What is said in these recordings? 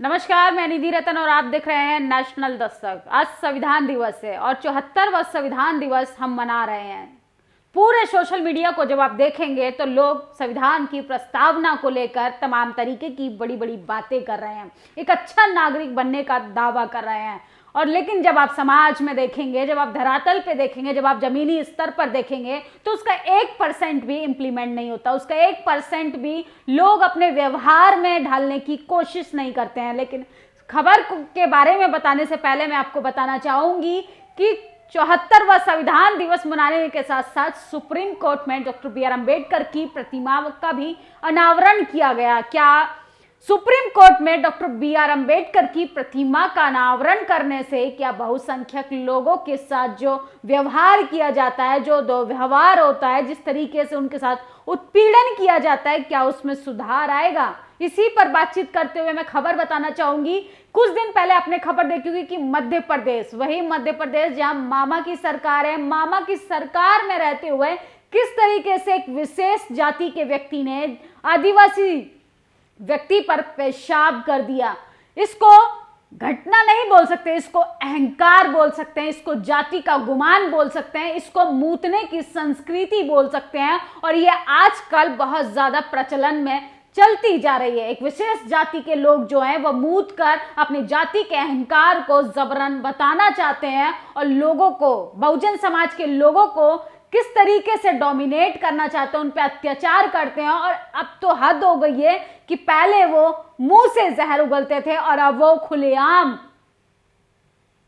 नमस्कार, मैं निधि रतन और आप देख रहे हैं नेशनल दस्तक। आज संविधान दिवस है और 74वां संविधान दिवस हम मना रहे हैं। पूरे सोशल मीडिया को जब आप देखेंगे तो लोग संविधान की प्रस्तावना को लेकर तमाम तरीके की बड़ी बड़ी बातें कर रहे हैं, एक अच्छा नागरिक बनने का दावा कर रहे हैं। और लेकिन जब आप समाज में देखेंगे, जब आप धरातल पे देखेंगे, जब आप जमीनी स्तर पर देखेंगे तो उसका 1% भी इंप्लीमेंट नहीं होता, उसका 1% भी लोग अपने व्यवहार में ढालने की कोशिश नहीं करते हैं। लेकिन खबर के बारे में बताने से पहले मैं आपको बताना चाहूंगी कि 74वां संविधान दिवस मनाने के साथ साथ सुप्रीम कोर्ट में डॉक्टर बी आर अम्बेडकर की प्रतिमा का भी अनावरण किया गया। क्या सुप्रीम कोर्ट में डॉक्टर बी आर अम्बेडकर की प्रतिमा का अनावरण करने से क्या बहुसंख्यक लोगों के साथ जो व्यवहार किया जाता है, जो दुर्व्यवहार होता है, जिस तरीके से उनके साथ उत्पीड़न किया जाता है, क्या उसमें सुधार आएगा? इसी पर बातचीत करते हुए मैं खबर बताना चाहूंगी। कुछ दिन पहले आपने खबर देखी होगी कि मध्य प्रदेश, वही मध्य प्रदेश जहां मामा की सरकार है, मामा की सरकार में रहते हुए किस तरीके से एक विशेष जाति के व्यक्ति ने आदिवासी व्यक्ति पर पेशाब कर दिया। इसको घटना नहीं बोल सकते, इसको अहंकार बोल सकते हैं, इसको जाति का गुमान बोल सकते हैं, इसको मूतने की संस्कृति बोल सकते हैं। और ये आजकल बहुत ज्यादा प्रचलन में चलती जा रही है। एक विशेष जाति के लोग जो हैं वो मूत कर अपनी जाति के अहंकार को जबरन बताना चाहते हैं और लोगों को, बहुजन समाज के लोगों को किस तरीके से डोमिनेट करना चाहते हैं, उन पे अत्याचार करते हैं। और अब तो हद हो गई है कि पहले वो मुंह से जहर उगलते थे और अब वो खुलेआम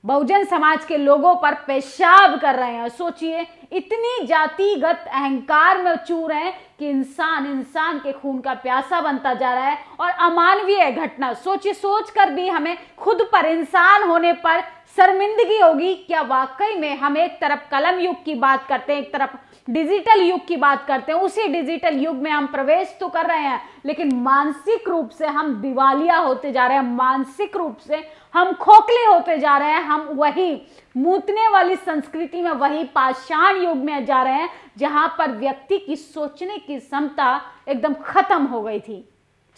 बहुजन समाज के लोगों पर पेशाब कर रहे हैं। सोचिए, इतनी जातिगत अहंकार में चूर हैं कि इंसान इंसान के खून का प्यासा बनता जा रहा है। और अमानवीय घटना सोच कर भी हमें खुद पर, इंसान होने पर शर्मिंदगी होगी। क्या वाकई में हम एक तरफ कलम युग की बात करते हैं, एक तरफ डिजिटल युग की बात करते हैं, उसी डिजिटल युग में हम प्रवेश तो कर रहे हैं, लेकिन मानसिक रूप से हम दिवालिया होते जा रहे हैं, मानसिक रूप से हम खोखले होते जा रहे हैं। हम वही मूतने वाली संस्कृति में, वही पाषाण युग में जा रहे हैं जहां पर व्यक्ति की सोचने की क्षमता एकदम खत्म हो गई थी।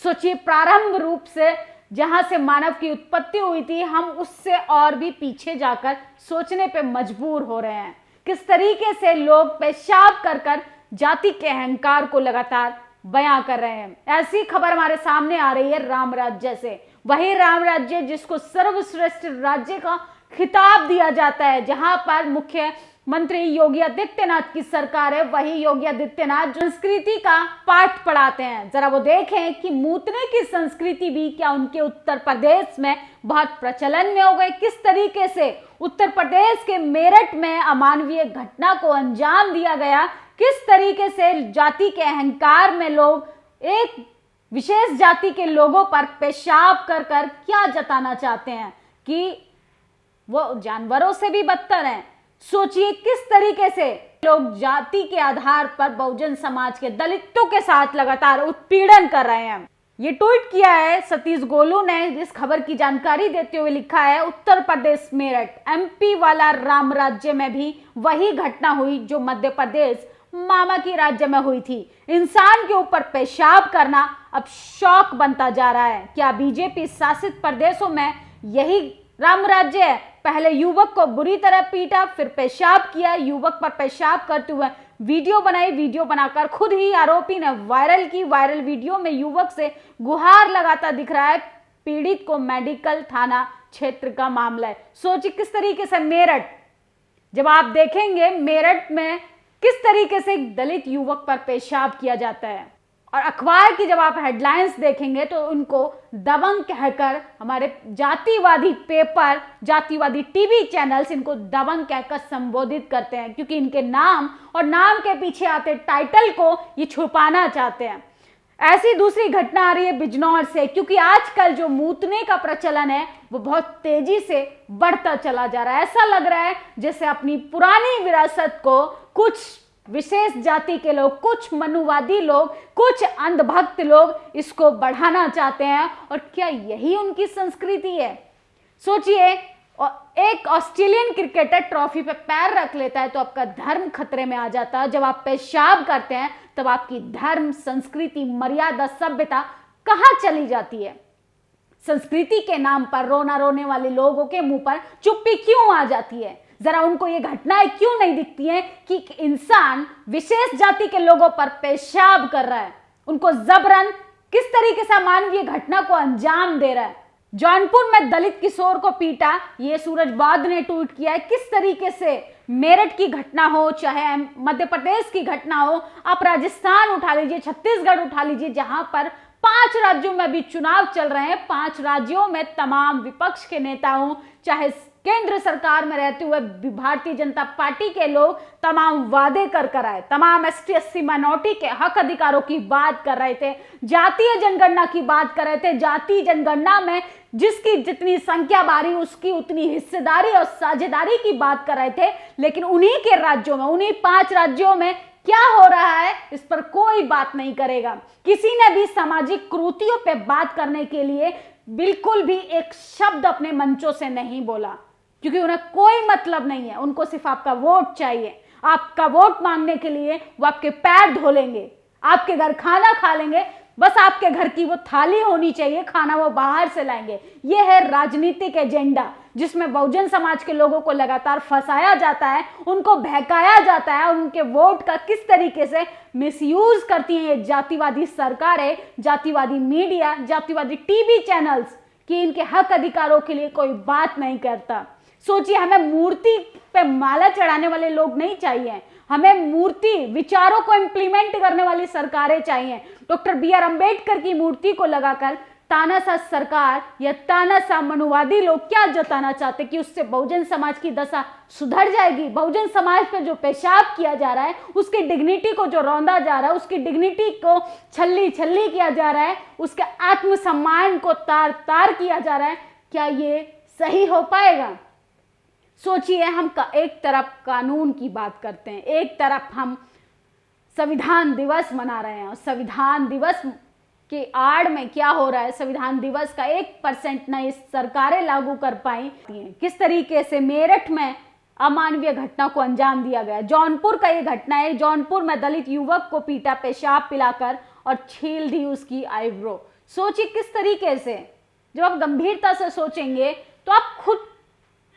सोचिए, प्रारंभ रूप से जहां से मानव की उत्पत्ति हुई थी, हम उससे और भी पीछे जाकर सोचने पे मजबूर हो रहे हैं। किस तरीके से लोग पेशाब कर कर जाति के अहंकार को लगातार बयां कर रहे हैं। ऐसी खबर हमारे सामने आ रही है राम राज्य से, वही राम राज्य जिसको सर्वश्रेष्ठ राज्य का खिताब दिया जाता है, जहां पर मुख्यमंत्री योगी आदित्यनाथ की सरकार है। वही योगी आदित्यनाथ संस्कृति का पाठ पढ़ाते हैं। जरा वो देखें कि मूतने की संस्कृति भी क्या उनके उत्तर प्रदेश में बहुत प्रचलन में हो गए। किस तरीके से उत्तर प्रदेश के मेरठ में अमानवीय घटना को अंजाम दिया गया, किस तरीके से जाति के अहंकार में लोग एक विशेष जाति के लोगों पर पेशाब कर कर क्या जताना चाहते हैं कि वो जानवरों से भी बदतर हैं। सोचिए, किस तरीके से लोग जाति के आधार पर बहुजन समाज के दलितों के साथ लगातार उत्पीड़न कर रहे हैं। ये ट्वीट किया है सतीश गोलू ने, इस खबर की जानकारी देते हुए लिखा है, उत्तर प्रदेश मेरठ एमपी वाला राम राज्य में भी वही घटना हुई जो मध्य प्रदेश मामा की राज्य में हुई थी। इंसान के ऊपर पेशाब करना अब शौक बनता जा रहा है। क्या बीजेपी शासित प्रदेशों में यही राम राज्य है? पहले युवक को बुरी तरह पीटा, फिर पेशाब किया, युवक पर पेशाब करते हुए वीडियो बनाई, वीडियो बनाकर खुद ही आरोपी ने वायरल की। वायरल वीडियो में युवक से गुहार लगाता दिख रहा है। पीड़ित को मेडिकल थाना क्षेत्र का मामला है। सोचिए, किस तरीके से मेरठ, जब आप देखेंगे मेरठ में किस तरीके से एक दलित युवक पर पेशाब किया जाता है। और अखबार की जब आप हेडलाइंस देखेंगे तो उनको दबंग कहकर, हमारे जातिवादी पेपर, जातिवादी टीवी चैनल्स इनको दबंग कहकर संबोधित करते हैं, क्योंकि इनके नाम और नाम के पीछे आते टाइटल को ये छुपाना चाहते हैं। ऐसी दूसरी घटना आ रही है बिजनौर से, क्योंकि आजकल जो मूतने का प्रचलन है वो बहुत तेजी से बढ़ता चला जा रहा है। ऐसा लग रहा है जैसे अपनी पुरानी विरासत को कुछ विशेष जाति के लोग, कुछ मनुवादी लोग, कुछ अंधभक्त लोग इसको बढ़ाना चाहते हैं। और क्या यही उनकी संस्कृति है? सोचिए, एक ऑस्ट्रेलियन क्रिकेटर ट्रॉफी पे पैर रख लेता है तो आपका धर्म खतरे में आ जाता है। जब आप पेशाब करते हैं तब आपकी धर्म, संस्कृति, मर्यादा, सभ्यता कहां चली जाती है? संस्कृति के नाम पर रोना रोने वाले लोगों के मुंह पर चुप्पी क्यों आ जाती है? जरा उनको ये घटनाएं क्यों नहीं दिखती हैं कि इंसान विशेष जाति के लोगों पर पेशाब कर रहा है, उनको जबरन किस तरीके से अमानवीय घटना को अंजाम दे रहा है। जौनपुर में दलित किशोर को पीटा, ये सूरज बाद ने ट्वीट किया है। किस तरीके से मेरठ की घटना हो, चाहे मध्य प्रदेश की घटना हो, आप राजस्थान उठा लीजिए, छत्तीसगढ़ उठा लीजिए, जहां पर 5 राज्यों में अभी चुनाव चल रहे हैं। 5 राज्यों में तमाम विपक्ष के नेता हों, चाहे केंद्र सरकार में रहते हुए भारतीय जनता पार्टी के लोग तमाम वादे कर आए, तमाम ST SC माइनॉरिटी के हक अधिकारों की बात कर रहे थे, जातीय जनगणना की बात कर रहे थे। जातीय जनगणना में जिसकी जितनी संख्या बारी उसकी उतनी हिस्सेदारी और साझेदारी की बात कर रहे थे। लेकिन उन्हीं के राज्यों में, उन्हीं 5 राज्यों में क्या हो रहा है, इस पर कोई बात नहीं करेगा। किसी ने भी सामाजिक कुरीतियों पे बात करने के लिए बिल्कुल भी एक शब्द अपने मंचों से नहीं बोला, क्योंकि उन्हें कोई मतलब नहीं है। उनको सिर्फ आपका वोट चाहिए। आपका वोट मांगने के लिए वो आपके पैर धो लेंगे, आपके घर खाना खा लेंगे, बस आपके घर की वो थाली होनी चाहिए, खाना वो बाहर से लाएंगे। ये है राजनीतिक एजेंडा, जिसमें बहुजन समाज के लोगों को लगातार फंसाया जाता है, उनको बहकाया जाता है और उनके वोट का किस तरीके से मिसयूज करती हैं ये जातिवादी सरकारें, जातिवादी मीडिया, जातिवादी टीवी चैनल्स, कि इनके हक अधिकारों के लिए कोई बात नहीं करता। सोचिए, हमें मूर्ति पे माला चढ़ाने वाले लोग नहीं चाहिए, हमें मूर्ति विचारों को इंप्लीमेंट करने वाली सरकारें चाहिए। डॉक्टर BR अम्बेडकर की मूर्ति को लगाकर तानाशाह सरकार या तानाशाह मनुवादी लोग क्या जताना चाहते कि उससे बहुजन समाज की दशा सुधर जाएगी? बहुजन समाज पर जो पेशाब किया जा रहा है, उसकी डिग्निटी को जो रौंदा जा रहा है, उसकी डिग्निटी को छल्ली छल्ली किया जा रहा है, उसके आत्मसम्मान को तार तार किया जा रहा है, क्या ये सही हो पाएगा? सोचिए, हम एक तरफ कानून की बात करते हैं, एक तरफ हम संविधान दिवस मना रहे हैं, और संविधान दिवस के आड़ में क्या हो रहा है? संविधान दिवस का 1% न इस सरकारें लागू कर पाई। किस तरीके से मेरठ में अमानवीय घटना को अंजाम दिया गया। जौनपुर का ये घटना है, जौनपुर में दलित युवक को पीटा, पेशाब पिलाकर और छील दी उसकी आईब्रो। सोचिए किस तरीके से, जब आप गंभीरता से सोचेंगे तो आप खुद,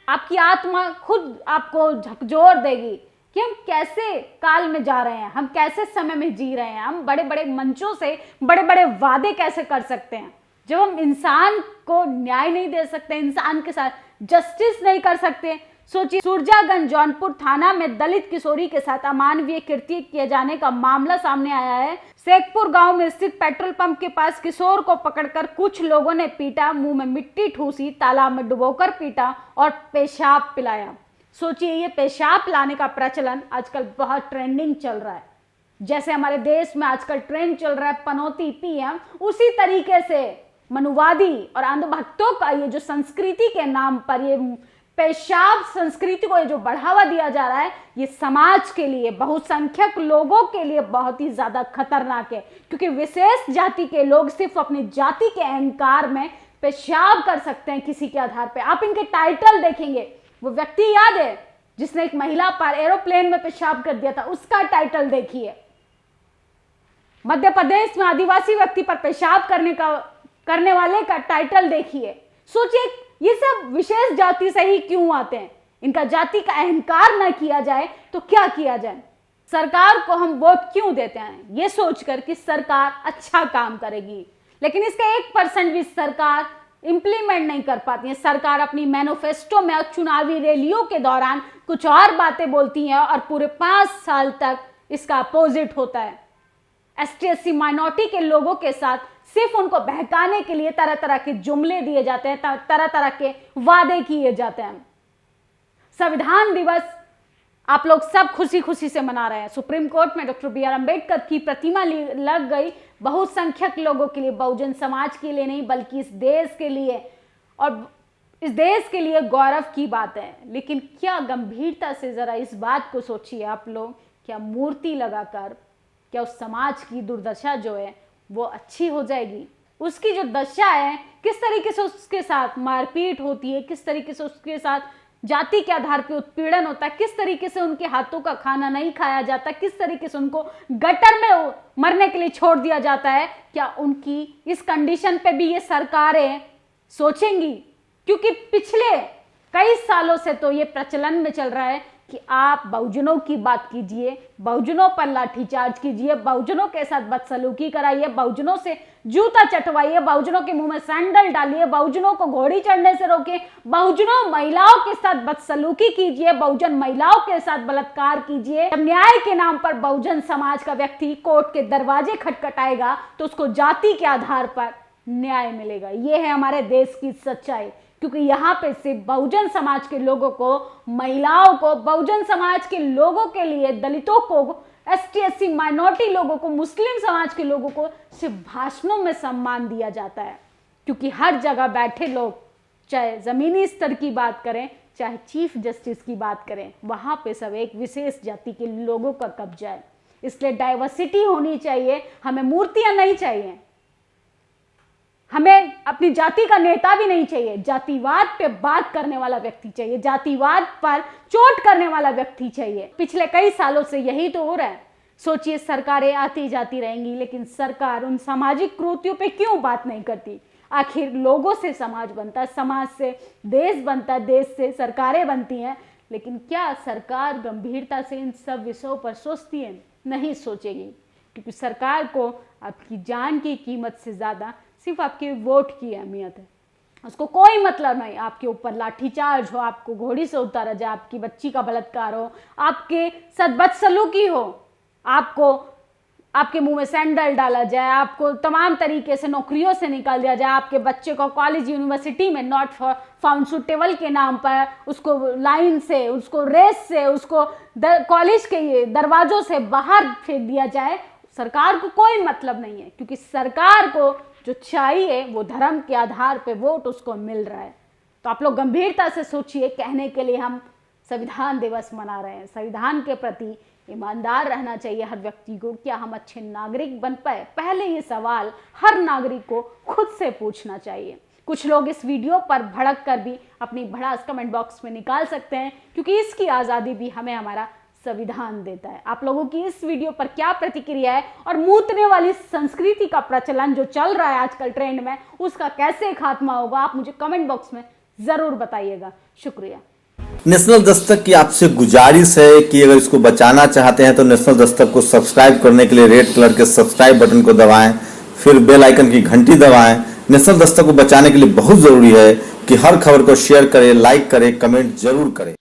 आपकी आत्मा खुद आपको झकझोर देगी कि हम कैसे काल में जा रहे हैं, हम कैसे समय में जी रहे हैं, हम बड़े बड़े मंचों से बड़े बड़े वादे कैसे कर सकते हैं, जब हम इंसान को न्याय नहीं दे सकते, इंसान के साथ जस्टिस नहीं कर सकते। सोचिए, सुरजागंज जौनपुर थाना में दलित किशोरी के साथ अमानवीय कृत्य किए जाने का मामला सामने आया है। शेखपुर गांव में स्थित पेट्रोल पंप के पास किशोर को पकड़कर कुछ लोगों ने पीटा, मुंह में मिट्टी ठूसी, तालाब में डुबोकर पीटा और पेशाब पिलाया। सोचिए, ये पेशाब पिलाने का प्रचलन आजकल बहुत ट्रेंडिंग चल रहा है। जैसे हमारे देश में आजकल ट्रेंड चल रहा है पनौती PM, उसी तरीके से मनुवादी और अंधभक्तों का ये जो संस्कृति के नाम पर ये पेशाब संस्कृति को जो बढ़ावा दिया जा रहा है, ये समाज के लिए, बहुसंख्यक लोगों के लिए बहुत ही ज्यादा खतरनाक है। क्योंकि विशेष जाति के लोग सिर्फ अपनी जाति के अहंकार में पेशाब कर सकते हैं किसी के आधार पे। आप इनके टाइटल देखेंगे, वो व्यक्ति याद है जिसने एक महिला पर एरोप्लेन में पेशाब कर दिया था, उसका टाइटल देखिए। मध्य प्रदेश में आदिवासी व्यक्ति पर पेशाब करने वाले का टाइटल देखिए। सोचिए, ये सब विशेष जाति से ही क्यों आते हैं? इनका जाति का अहंकार न किया जाए तो क्या किया जाए? सरकार को हम वोट क्यों देते हैं? ये सोचकर कि सरकार अच्छा काम करेगी, लेकिन इसका 1% भी सरकार इंप्लीमेंट नहीं कर पाती है। सरकार अपनी मैनिफेस्टो में और चुनावी रैलियों के दौरान कुछ और बातें बोलती है और पूरे 5 साल तक इसका अपोजिट होता है। ST SC माइनॉरिटी के लोगों के साथ सिर्फ उनको बहकाने के लिए तरह तरह के जुमले दिए जाते हैं, तरह तरह के वादे किए जाते हैं। संविधान दिवस आप लोग सब खुशी खुशी से मना रहे हैं। सुप्रीम कोर्ट में डॉक्टर BR अम्बेडकर की प्रतिमा लग गई, बहुसंख्यक लोगों के लिए, बहुजन समाज के लिए नहीं बल्कि इस देश के लिए, और इस देश के लिए गौरव की बात है। लेकिन क्या गंभीरता से जरा इस बात को सोचिए आप लोग, क्या मूर्ति लगाकर क्या उस समाज की दुर्दशा जो है वो अच्छी हो जाएगी? उसकी जो दशा है, किस तरीके से उसके साथ मारपीट होती है, किस तरीके से उसके साथ जाति के आधार पर उत्पीड़न होता है, किस तरीके से उनके हाथों का खाना नहीं खाया जाता, किस तरीके से उनको गटर में मरने के लिए छोड़ दिया जाता है, क्या उनकी इस कंडीशन पे भी ये सरकारें सोचेंगी? क्योंकि पिछले कई सालों से तो ये प्रचलन में चल रहा है कि आप बहुजनों की बात कीजिए, बहुजनों पर लाठीचार्ज कीजिए, बहुजनों के साथ बदसलूकी कराइए, बहुजनों से जूता चटवाइए, बहुजनों के मुंह में सैंडल डालिए, बहुजनों को घोड़ी चढ़ने से रोकिए, बहुजनों महिलाओं के साथ बदसलूकी कीजिए, बहुजन महिलाओं के साथ बलात्कार कीजिए। जब न्याय के नाम पर बहुजन समाज का व्यक्ति कोर्ट के दरवाजे खटखटाएगा तो उसको जाति के आधार पर न्याय मिलेगा। यह है हमारे देश की सच्चाई, क्योंकि यहाँ पे सिर्फ बहुजन समाज के लोगों को, महिलाओं को, बहुजन समाज के लोगों के लिए, दलितों को, एसटी एससी माइनॉरिटी लोगों को, मुस्लिम समाज के लोगों को सिर्फ भाषणों में सम्मान दिया जाता है। क्योंकि हर जगह बैठे लोग, चाहे जमीनी स्तर की बात करें, चाहे चीफ जस्टिस की बात करें, वहां पे सब एक विशेष जाति के लोगों का कब्जा है। इसलिए डाइवर्सिटी होनी चाहिए। हमें मूर्तियां नहीं चाहिए, हमें अपनी जाति का नेता भी नहीं चाहिए। जातिवाद पे बात करने वाला व्यक्ति चाहिए, जातिवाद पर चोट करने वाला व्यक्ति चाहिए। पिछले कई सालों से यही तो हो रहा है। सोचिए, सरकारें आती जाती रहेंगी, लेकिन सरकार उन सामाजिक कृत्यों पे क्यों बात नहीं करती? आखिर लोगों से समाज बनता है, समाज से देश बनता है, देश से सरकारें बनती हैं। लेकिन क्या सरकार गंभीरता से इन सब विषयों पर सोचती है? नहीं सोचेगी, क्योंकि सरकार को आपकी जान की कीमत से ज्यादा सिर्फ आपके वोट की अहमियत है। उसको कोई मतलब नहीं आपके ऊपर लाठीचार्ज हो, आपको घोड़ी से उतारा जाए, आपकी बच्ची का बलात्कार हो, आपके साथ बदसलूकी हो, आपको आपके मुंह में सैंडल डाला जाए, आपको तमाम तरीके से नौकरियों से निकाल दिया जाए, आपके बच्चे को कॉलेज यूनिवर्सिटी में नॉट फाउंड सुटेबल के नाम पर उसको लाइन से, उसको रेस से, उसको कॉलेज के दरवाजों से बाहर फेंक दिया जाए। सरकार को कोई मतलब नहीं है, क्योंकि सरकार को जो चाहिए वो धर्म के आधार पे वोट उसको मिल रहा है। तो आप लोग गंभीरता से सोचिए। कहने के लिए हम संविधान दिवस मना रहे हैं, संविधान के प्रति ईमानदार रहना चाहिए हर व्यक्ति को। क्या हम अच्छे नागरिक बन पाए? पहले ये सवाल हर नागरिक को खुद से पूछना चाहिए। कुछ लोग इस वीडियो पर भड़क कर भी अपनी भड़ास कमेंट बॉक्स में निकाल सकते हैं, क्योंकि इसकी आज़ादी भी हमें हमारा संविधान देता है। आप लोगों की इस वीडियो पर क्या प्रतिक्रिया है? और मूतने वाली संस्कृति का प्रचलन जो चल रहा है आजकल ट्रेंड में, उसका कैसे खात्मा होगा? आप मुझे कमेंट बॉक्स में जरूर बताइएगा। शुक्रिया। नेशनल दस्तक की आपसे गुजारिश है कि अगर इसको बचाना चाहते हैं तो नेशनल दस्तक को सब्सक्राइब करने के लिए रेड कलर के सब्सक्राइब बटन को दबाएं, फिर बेल आइकन की घंटी दबाएं। नेशनल दस्तक को बचाने के लिए बहुत जरूरी है कि हर खबर को शेयर करें, लाइक करें, कमेंट जरूर करें।